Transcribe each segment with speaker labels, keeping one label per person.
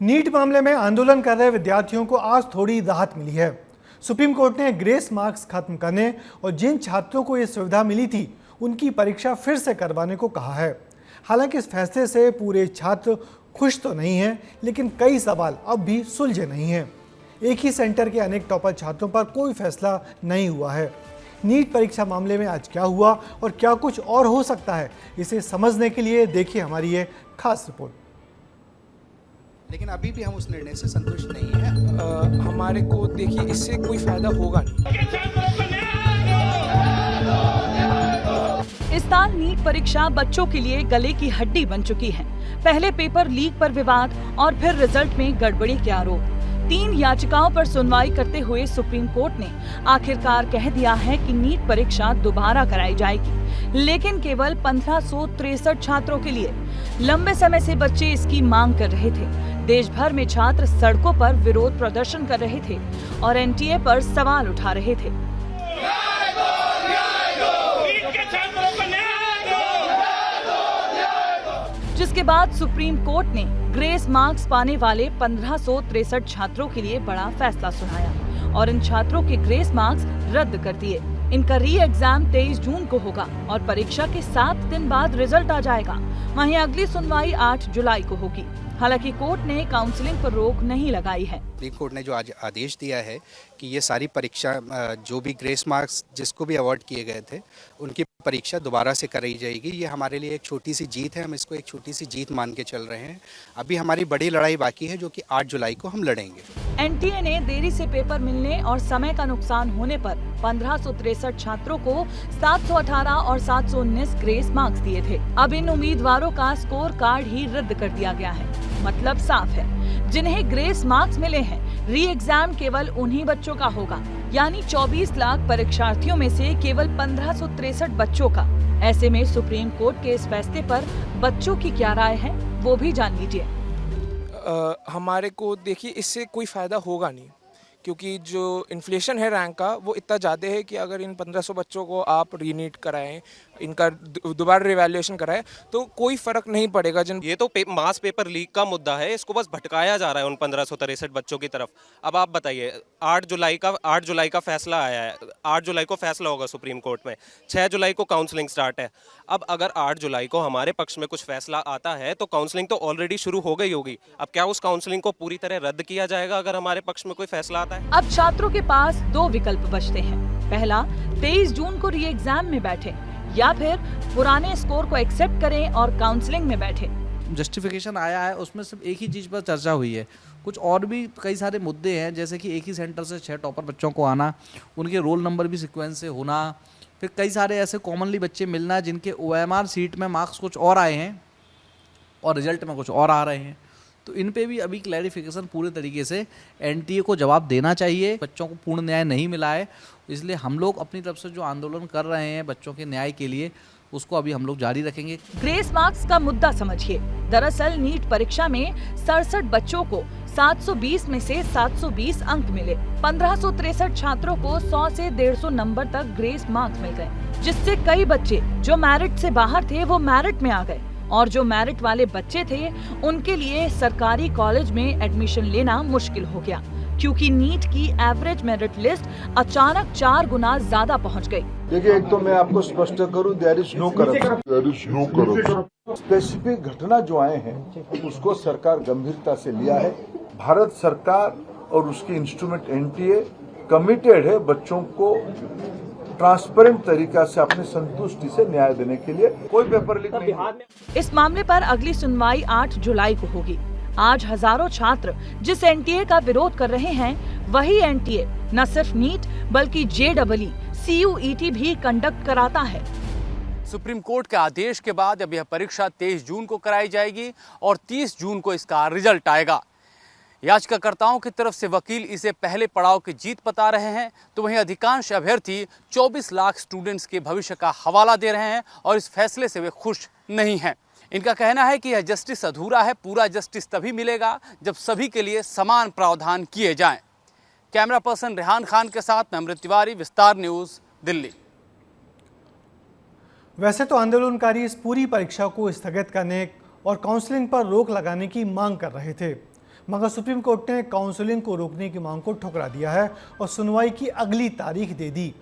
Speaker 1: NEET मामले में आंदोलन कर रहे विद्यार्थियों को आज थोड़ी राहत मिली है। सुप्रीम कोर्ट ने ग्रेस मार्क्स खत्म करने और जिन छात्रों को ये सुविधा मिली थी उनकी परीक्षा फिर से करवाने को कहा है। हालांकि इस फैसले से पूरे छात्र खुश तो नहीं हैं, लेकिन कई सवाल अब भी सुलझे नहीं हैं। एक ही सेंटर के अनेक टॉपर छात्रों पर कोई फैसला नहीं हुआ है। नीट परीक्षा मामले में आज क्या हुआ और क्या कुछ और हो सकता है, इसे समझने के लिए देखिए हमारी ये खास रिपोर्ट।
Speaker 2: लेकिन अभी भी हम उस निर्णय से संतुष्ट नहीं है।
Speaker 3: हमारे को देखिए इससे कोई फायदा होगा नहीं।
Speaker 4: इस साल नीट परीक्षा बच्चों के लिए गले की हड्डी बन चुकी है। पहले पेपर लीक पर विवाद और फिर रिजल्ट में गड़बड़ी के आरोप। 3 याचिकाओं पर सुनवाई करते हुए सुप्रीम कोर्ट ने आखिरकार कह दिया है कि नीट परीक्षा दोबारा कराई जाएगी, लेकिन केवल 1563 छात्रों के लिए। लंबे समय से बच्चे इसकी मांग कर रहे थे। देश भर में छात्र सड़कों पर विरोध प्रदर्शन कर रहे थे और एनटीए पर सवाल उठा रहे थे। जिसके बाद सुप्रीम कोर्ट ने ग्रेस मार्क्स पाने वाले 1563 छात्रों के लिए बड़ा फैसला सुनाया और इन छात्रों के ग्रेस मार्क्स रद्द कर दिए। इनका री एग्जाम 23 जून को होगा और परीक्षा के 7 दिन बाद रिजल्ट आ जाएगा। वहीं अगली सुनवाई 8 जुलाई को होगी। हालांकि कोर्ट ने काउंसलिंग पर रोक नहीं लगाई है।
Speaker 2: सुप्रीम कोर्ट ने जो आज आदेश दिया है कि ये सारी परीक्षा जो भी ग्रेस मार्क्स जिसको भी अवार्ड किए गए थे उनकी परीक्षा दोबारा से कराई जाएगी, ये हमारे लिए एक छोटी सी जीत है। हम इसको एक छोटी सी जीत मान के चल रहे हैं। अभी हमारी बड़ी लड़ाई बाकी है जो कि 8 जुलाई को हम लड़ेंगे।
Speaker 4: एनटीए ने देरी से पेपर मिलने और समय का नुकसान होने पर 1563 छात्रों को 718 और 719 ग्रेस मार्क्स दिए थे। अब इन उम्मीदवारों का स्कोर कार्ड ही रद्द कर दिया गया है। मतलब साफ है, जिन्हें ग्रेस मार्क्स मिले हैं, री एग्जाम केवल उन्हीं बच्चों का होगा, यानी 24 लाख परीक्षार्थियों में से केवल 1563 बच्चों का। ऐसे में सुप्रीम कोर्ट के इस फैसले पर बच्चों की क्या राय है, वो भी जान लीजिए।
Speaker 3: हमारे को देखिए इससे कोई फायदा होगा नहीं, क्योंकि जो इन्फ्लेशन है रैंक का वो इतना ज़्यादा है कि अगर इन 1500 बच्चों को आप रीनीट कराएं, इनका दोबारा रिवैल्यूएशन कराएं, तो कोई फ़र्क नहीं पड़ेगा।
Speaker 5: ये तो मास पेपर लीक का मुद्दा है, इसको बस भटकाया जा रहा है उन 1563 बच्चों की तरफ। अब आप बताइए, 8 जुलाई का फैसला आया है। 8 जुलाई को फैसला होगा सुप्रीम कोर्ट में। 6 जुलाई को काउंसलिंग स्टार्ट है। अब अगर 8 जुलाई को हमारे पक्ष में कुछ फैसला आता है तो काउंसलिंग तो ऑलरेडी शुरू हो गई होगी। अब क्या उस काउंसलिंग को पूरी तरह रद्द किया जाएगा अगर हमारे पक्ष में कोई फैसला आता है?
Speaker 4: अब छात्रों के पास 2 विकल्प बचते हैं। पहला, 23 जून को री एग्जाम में बैठे या फिर पुराने स्कोर को एक्सेप्ट करें और काउंसलिंग में बैठे।
Speaker 6: जस्टिफिकेशन आया है, उसमें सिर्फ एक ही चीज़ पर चर्चा हुई है। कुछ और भी कई सारे मुद्दे हैं, जैसे कि एक ही सेंटर से 6 टॉपर बच्चों को आना, उनके रोल नंबर भी सीक्वेंस से होना, फिर कई सारे ऐसे कॉमनली बच्चे मिलना जिनके OMR सीट में मार्क्स कुछ और आए हैं और रिजल्ट में कुछ और आ रहे हैं। तो इन पे भी अभी क्लैरिफिकेशन पूरे तरीके से एनटीए को जवाब देना चाहिए। बच्चों को पूर्ण न्याय नहीं मिला है, इसलिए हम लोग अपनी तरफ से जो आंदोलन कर रहे हैं बच्चों के न्याय के लिए, उसको अभी हम लोग जारी रखेंगे।
Speaker 4: ग्रेस मार्क्स का मुद्दा समझिए। दरअसल नीट परीक्षा में 67 बच्चों को 720 में से 720 अंक मिले। 1563 छात्रों को 100 से 150 नंबर तक ग्रेस मार्क्स मिल गए, जिससे कई बच्चे जो मेरिट से बाहर थे वो मेरिट में आ गए और जो मेरिट वाले बच्चे थे उनके लिए सरकारी कॉलेज में एडमिशन लेना मुश्किल हो गया, क्योंकि नीट की एवरेज मेरिट लिस्ट अचानक 4 गुना ज्यादा पहुंच गई।
Speaker 7: देखिए, एक तो मैं आपको स्पष्ट करूं, there is no corruption. Specific घटना जो आए हैं उसको सरकार गंभीरता से लिया है। भारत सरकार और उसकी इंस्ट्रूमेंट एनटीए कमिटेड है बच्चों को ट्रांसपेरेंट तरीका से अपने संतुष्टि से न्याय देने के लिए। कोई पेपर लीक नहीं।
Speaker 4: इस मामले पर अगली सुनवाई 8 जुलाई को होगी। आज हजारों छात्र जिस एनटीए का विरोध कर रहे हैं, वही एनटीए न सिर्फ नीट बल्कि JEE, CUET भी कंडक्ट कराता है।
Speaker 8: सुप्रीम कोर्ट के आदेश के बाद अब यह परीक्षा 23 जून को कराई जाएगी और 30 जून को इसका रिजल्ट आएगा। याचिकाकर्ताओं की तरफ से वकील इसे पहले पड़ाव की जीत बता रहे हैं, तो वहीं अधिकांश अभ्यर्थी 24 लाख स्टूडेंट्स के भविष्य का हवाला दे रहे हैं और इस फैसले से वे खुश नहीं हैं। इनका कहना है कि यह जस्टिस अधूरा है। पूरा जस्टिस तभी मिलेगा जब सभी के लिए समान प्रावधान किए जाएं। कैमरा पर्सन रेहान खान के साथ मैं अमृत तिवारी, विस्तार न्यूज़, दिल्ली।
Speaker 1: वैसे तो आंदोलनकारी इस पूरी परीक्षा को स्थगित करने और काउंसलिंग पर रोक लगाने की मांग कर रहे थे। मगर सुप्रीम कोर्ट ने काउंसलिंग को रोकने की मांग को ठुकरा दिया है और सुनवाई की अगली तारीख दे दी।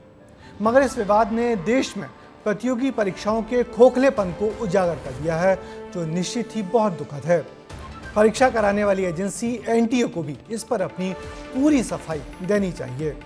Speaker 1: मगर इस विवाद ने देश में प्रतियोगी परीक्षाओं के खोखलेपन को उजागर कर दिया है, जो निश्चित ही बहुत दुखद है। परीक्षा कराने वाली एजेंसी एनटीए को भी इस पर अपनी पूरी सफाई देनी चाहिए।